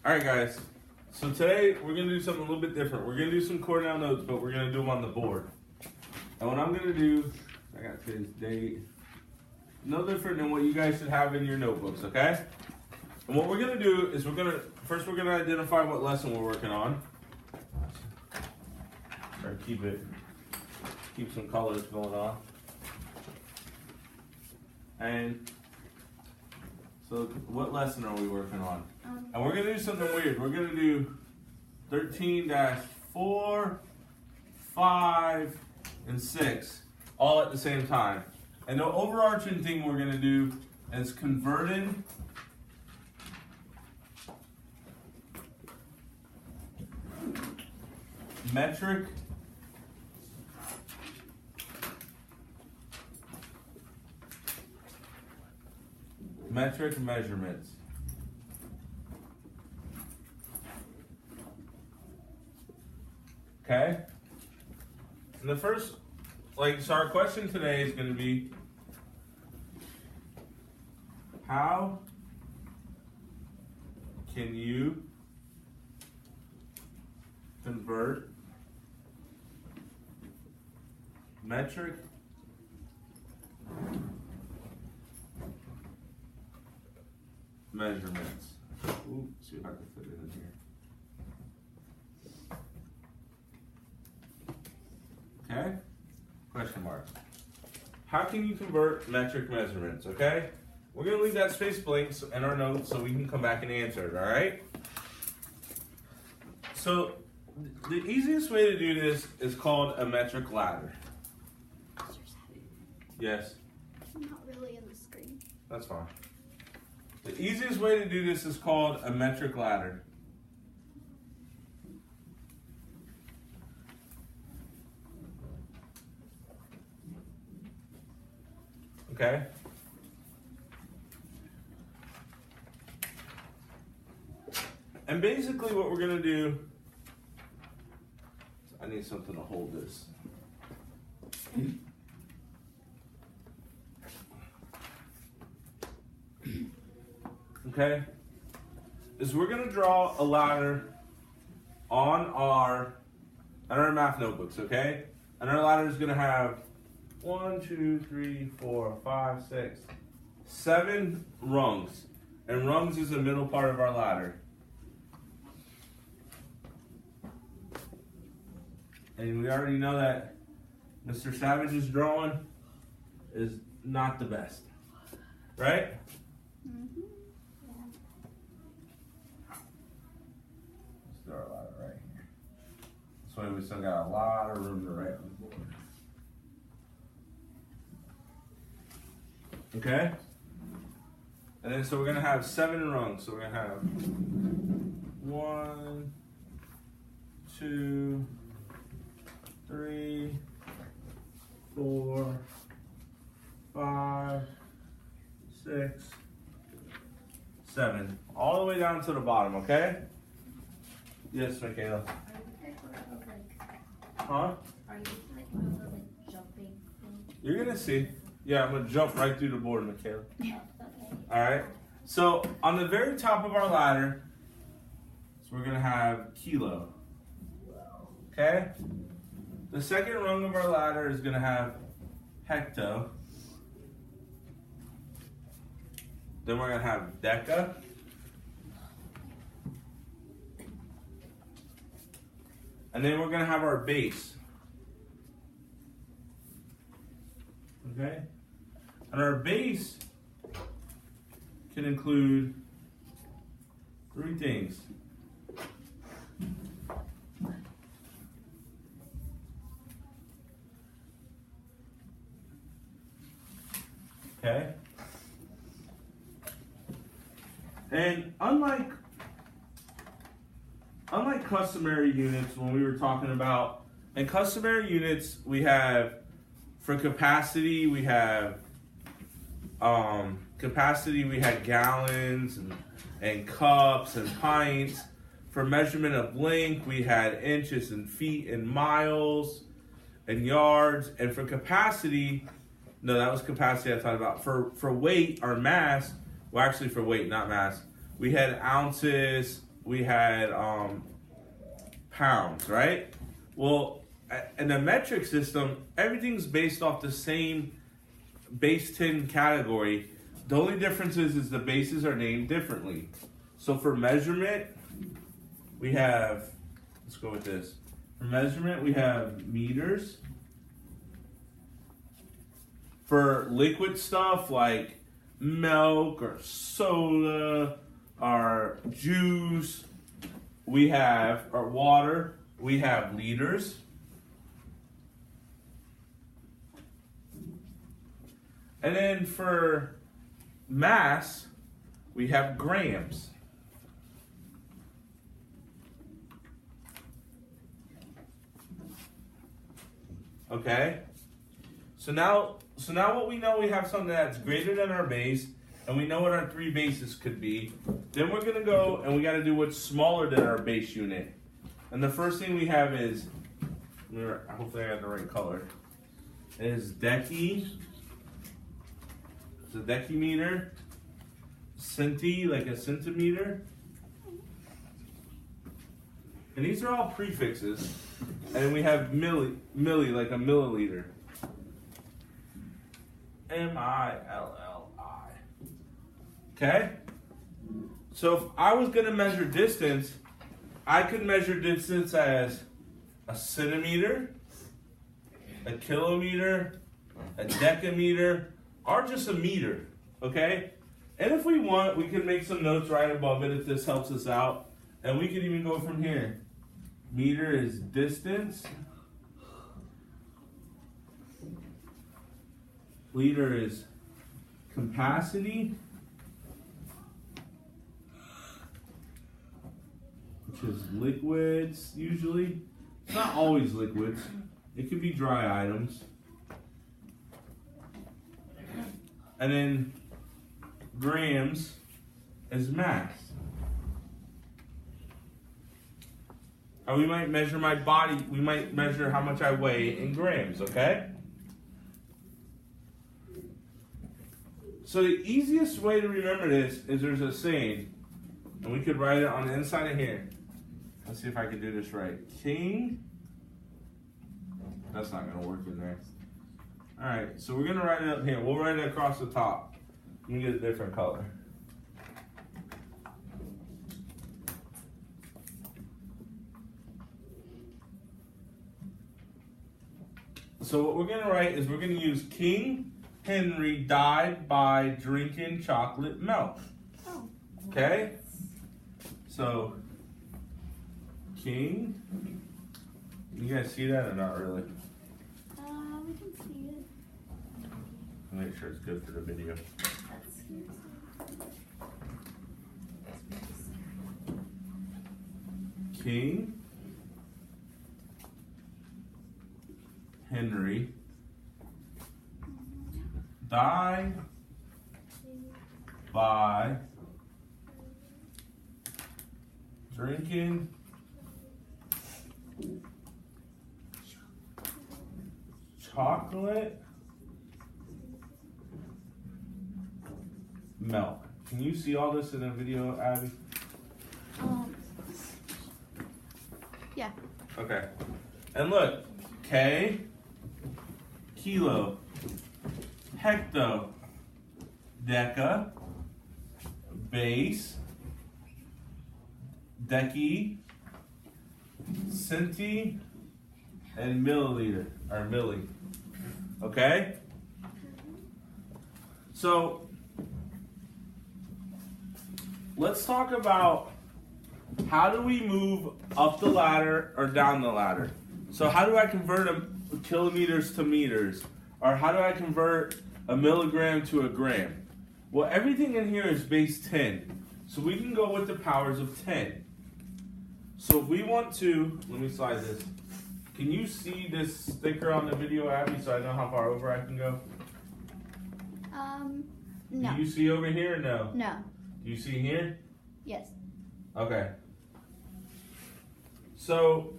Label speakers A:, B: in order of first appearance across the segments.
A: Alright guys, so today we're going to do something a little bit different. We're going to do some Cornell notes, but we're going to do them on the board. And what I'm going to do, I got today's date, no different than what you guys should have in your notebooks, okay? And what we're going to do is we're going to identify what lesson we're working on. Try to keep some colors going on. And so what lesson are we working on? And we're going to do something weird. We're going to do 13-4, 5, and 6 all at the same time. And the overarching thing we're going to do is converting metric measurements. Okay? And the first, so our question today is going to be, how can you convert metric measurements? Ooh, see if I can fit it in here. Okay? Question mark. How can you convert metric measurements? Okay? We're going to leave that space blank in our notes so we can come back and answer it, alright? So, the easiest way to do this is called a metric ladder. Yes?
B: I'm not really in the screen.
A: That's fine. The easiest way to do this is called a metric ladder. Okay? And basically what we're going to do, I need something to hold this. Okay? Is we're going to draw a ladder on our math notebooks, okay? And our ladder is going to have 1, 2, 3, 4, 5, 6, 7 rungs. And rungs is the middle part of our ladder. And we already know that Mr. Savage's drawing is not the best. Right?
B: Mm-hmm. Yeah.
A: Let's throw our ladder right here. This way we still got a lot of room to write on the board. Okay? And then so we're going to have 7 rungs. So we're going to have 1, 2, 3, 4, 5, 6, 7. All the way down to the bottom, okay? Yes, Michaela. Huh?
B: Are you like jumping?
A: You're going to see. Yeah, I'm going to jump right through the board, Michaela.
B: Okay.
A: Alright? So, on the very top of our ladder, we're going to have kilo. Okay? The second rung of our ladder is going to have hecto. Then we're going to have deca. And then we're going to have our base. Okay? And our base can include 3 things. Okay? And unlike customary units, when we were talking about, in customary units, we have, for capacity, we have, we had gallons and cups and pints. For measurement of length, we had inches and feet and miles and yards. And for capacity, no, that was capacity I thought about. For weight or mass, well, actually for weight, not mass, we had ounces, we had pounds, right? Well, in the metric system, everything's based off the same base 10 category. The only difference is the bases are named differently. So for measurement, we have, let's go with this. For measurement, we have meters. For liquid stuff like milk or soda or juice, we have, or water, we have liters. And then for mass, we have grams. Okay? So now what we know, we have something that's greater than our base, and we know what our three bases could be. Then we're gonna go and we gotta do what's smaller than our base unit. And the first thing we have is, hopefully I got the right color, is deci. It's a decimeter. Centi, like a centimeter. And these are all prefixes. And we have milli, like a milliliter. M-I-L-L-I. Okay? So if I was going to measure distance, I could measure distance as a centimeter, a kilometer, a decameter, or just a meter. Okay? And if we want, we can make some notes right above it if this helps us out. And we can even go from here. Meter is distance. Liter is capacity, which is liquids usually. It's not always liquids. It could be dry items. And then grams is mass. Or we might measure my body, we might measure how much I weigh in grams, okay? So the easiest way to remember this is there's a saying, and we could write it on the inside of here. Let's see if I can do this right. King, that's not gonna work in there. All right, so we're gonna write it up here. We'll write it across the top. Let me get a different color. So what we're gonna write is we're gonna use King Henry died by drinking chocolate milk.
B: Oh.
A: Okay? So, King, you guys see that or not really?
B: We can see it.
A: Make sure it's good for the video.
B: That's
A: King Henry died by drinking chocolate milk. Can you see all this in the video, Abby?
B: Yeah.
A: Okay. And look, K, kilo, hecto, deca, base, deci, centi, and milliliter, or milli. Okay? So, let's talk about how do we move up the ladder or down the ladder. So how do I convert kilometers to meters? Or how do I convert a milligram to a gram? Well, everything in here is base 10. So we can go with the powers of 10. So if we want to, let me slide this. Can you see this sticker on the video, Abby, so I know how far over I can go?
B: No.
A: Do you see over here or no?
B: No.
A: Do you see here?
B: Yes.
A: Okay. So,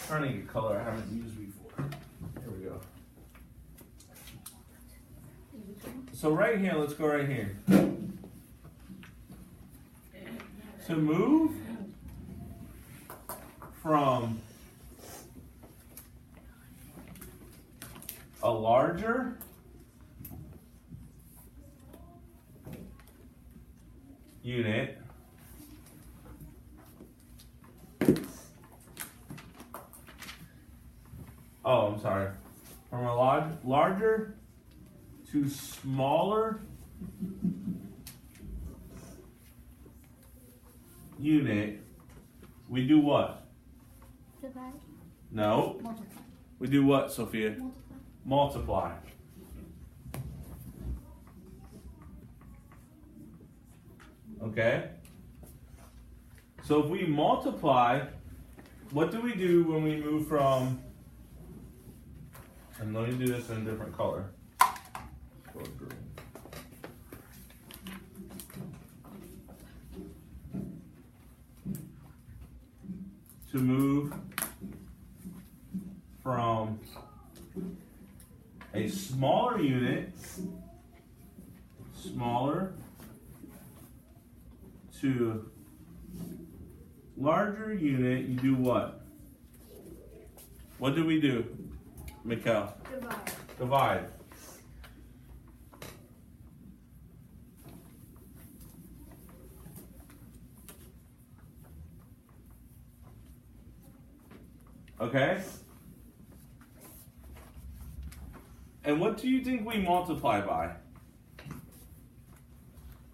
A: trying to get color I haven't used before. Here we go. So right here, let's go right here. To move from a larger unit I'm sorry. From a larger to smaller unit, we do what?
B: Divide.
A: No.
B: Multiply.
A: We do what, Sophia?
B: Multiply.
A: Multiply. Okay? So if we multiply, what do we do when we move from, and let me do this in a different color. Go green. To move from a smaller unit, smaller, to larger unit, you do what? What do we do, Mikkel?
B: Divide.
A: Divide. Okay? And what do you think we multiply by?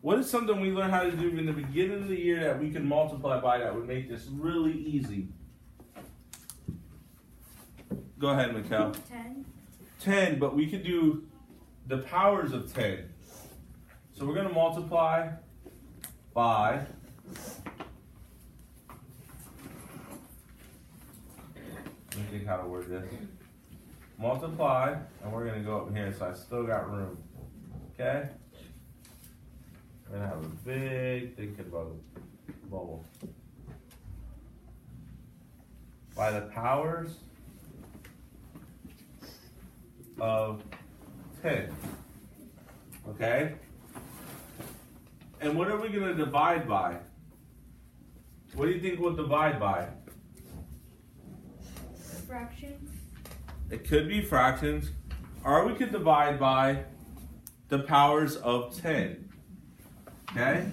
A: What is something we learned how to do in the beginning of the year that we can multiply by that would make this really easy? Go ahead, Mikkel.
B: 10.
A: 10, but we could do the powers of 10. So we're going to multiply by let me think how to word this. Multiply, and we're going to go up here so I still got room. Okay? We're going to have a big thinking bubble. By the powers of 10. Okay? And what are we going to divide by? What do you think we'll divide by?
B: Fractions.
A: It could be fractions, or we could divide by the powers of 10. Okay?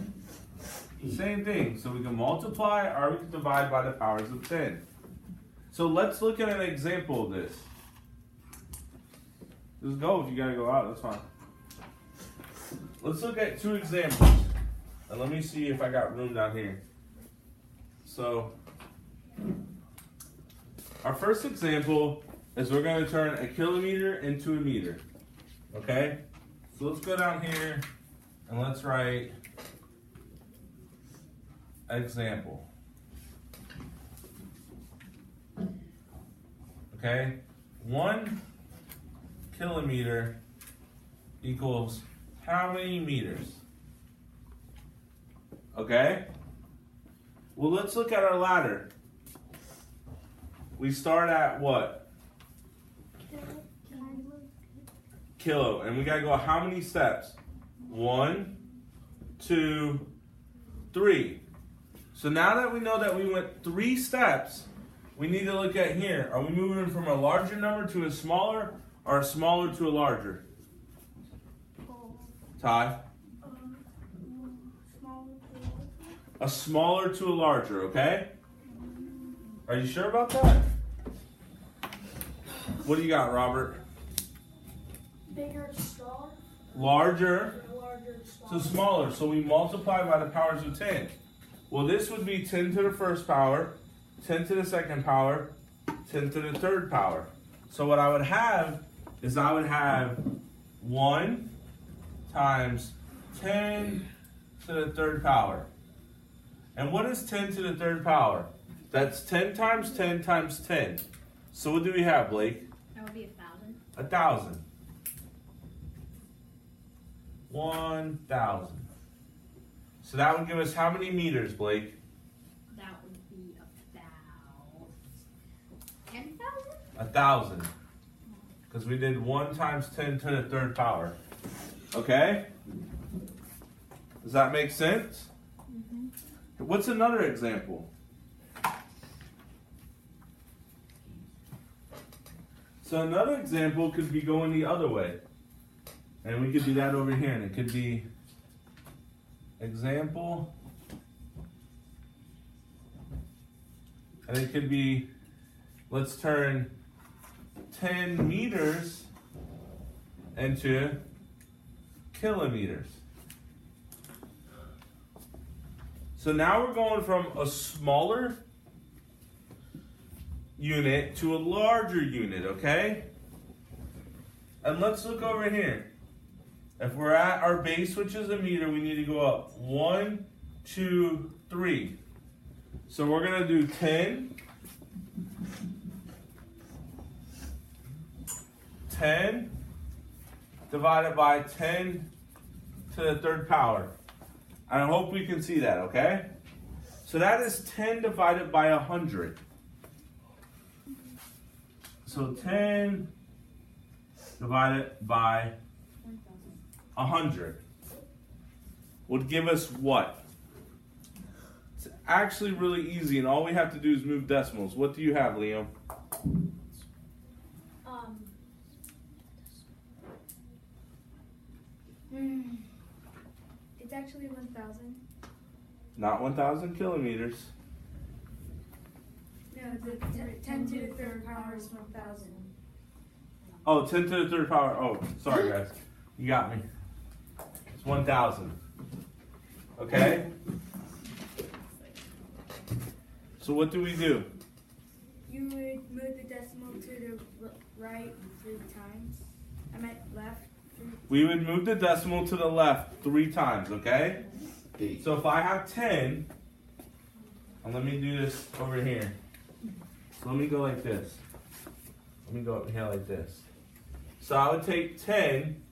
A: Same thing. So we can multiply, or we can divide by the powers of 10. So let's look at an example of this. Just go if you gotta go out, that's fine. Let's look at two examples. And let me see if I got room down here. So, our first example is we're going to turn a kilometer into a meter. Okay? So let's go down here and let's write example. Okay? 1 kilometer equals how many meters? Okay? Well, let's look at our ladder. We start at what? Kilo. And we gotta go how many steps? 1, 2, 3. So now that we know that we went 3 steps, we need to look at here. Are we moving from a larger number to a smaller, or a smaller to a larger? Ty? A smaller to a larger, okay? Are you sure about that? What do you got, Robert?
B: Bigger to smaller.
A: Larger
B: Larger
A: to smaller. So we multiply by the powers of 10. Well, this would be 10 to the first power, 10 to the second power, 10 to the third power. So what I would have is I would have 1 times 10 to the third power. And what is 10 to the third power? That's 10 times 10 times 10. So what do we have, Blake?
B: That would be 1,000.
A: 1,000. 1,000. So that would give us how many meters, Blake?
B: That would be about 10,000?
A: 1,000. Because we did 1 times 10 to the third power. Okay? Does that make sense?
B: Mm-hmm.
A: What's another example? So another example could be going the other way. And we could do that over here, and it could be example. And it could be, let's turn 10 meters into kilometers. So now we're going from a smaller unit to a larger unit, okay? And let's look over here. If we're at our base, which is a meter, we need to go up 1, 2, 3. So we're gonna do 10 divided by 10 to the third power. I hope we can see that, okay? So that is 10 divided by 100. So 10 divided by 100 would give us what? It's actually really easy, and all we have to do is move decimals. What do you have, Liam?
B: It's actually 1,000.
A: Not 1,000 kilometers.
B: No, the 10 to the third power is 1,000.
A: Oh, 10 to the third power. Oh, sorry, guys. You got me. It's 1,000. Okay? So what do we do?
B: You would move the decimal to the right 3 times. I meant left.
A: We would move the decimal to the left 3 times, okay? So if I have 10, and let me do this over here. So let me go like this. Let me go up here like this. So I would take 10,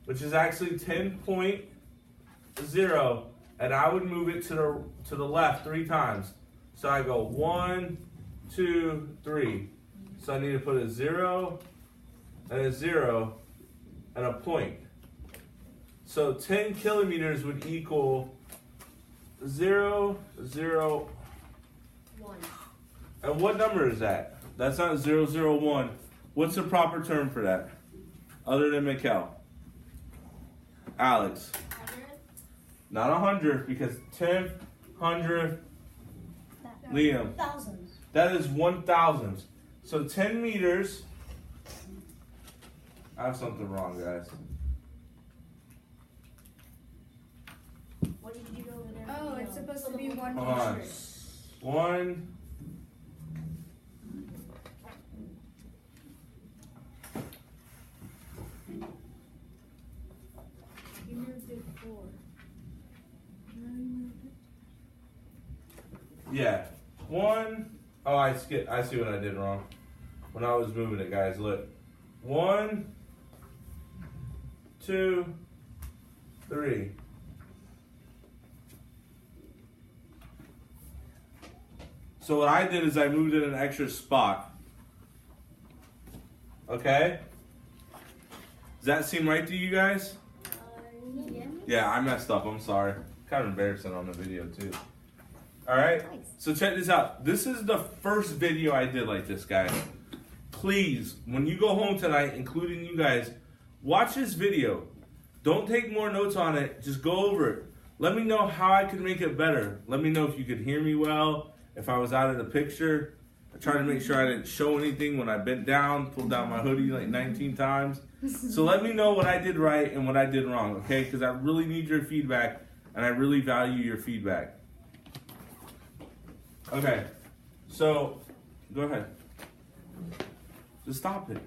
A: which is actually 10.0, and I would move it to the left 3 times. So I go 1, 2, 3. So I need to put a 0 and a 0 and a point. So 10 kilometers would equal 0, 0,
B: 1.
A: and what number is that? That's not 0, 0, 1. What's the proper term for that? Other than Mikkel? Alex?
B: 100?
A: Not 100, because 10, 100, Liam.
B: Thousands.
A: That is 1,000. So 10 meters. I have something wrong, guys.
B: What did you do over there? Oh, it's supposed to be 100.
A: Hold on. 1.
B: You moved it 4.
A: Yeah. 1. Oh, I skipped. I see what I did wrong. When I was moving it, guys, look. 1, 2, 3. So what I did is I moved it an extra spot. Okay? Does that seem right to you guys?
B: Yeah.
A: Yeah, I messed up. I'm sorry. Kind of embarrassing on the video too. Alright? So check this out. This is the first video I did like this, guys. Please, when you go home tonight, including you guys, watch this video. Don't take more notes on it. Just go over it. Let me know how I could make it better. Let me know if you could hear me well, if I was out of the picture. I tried to make sure I didn't show anything when I bent down, pulled down my hoodie like 19 times. So let me know what I did right and what I did wrong, okay? Because I really need your feedback, and I really value your feedback. Okay, so go ahead. Just stop it.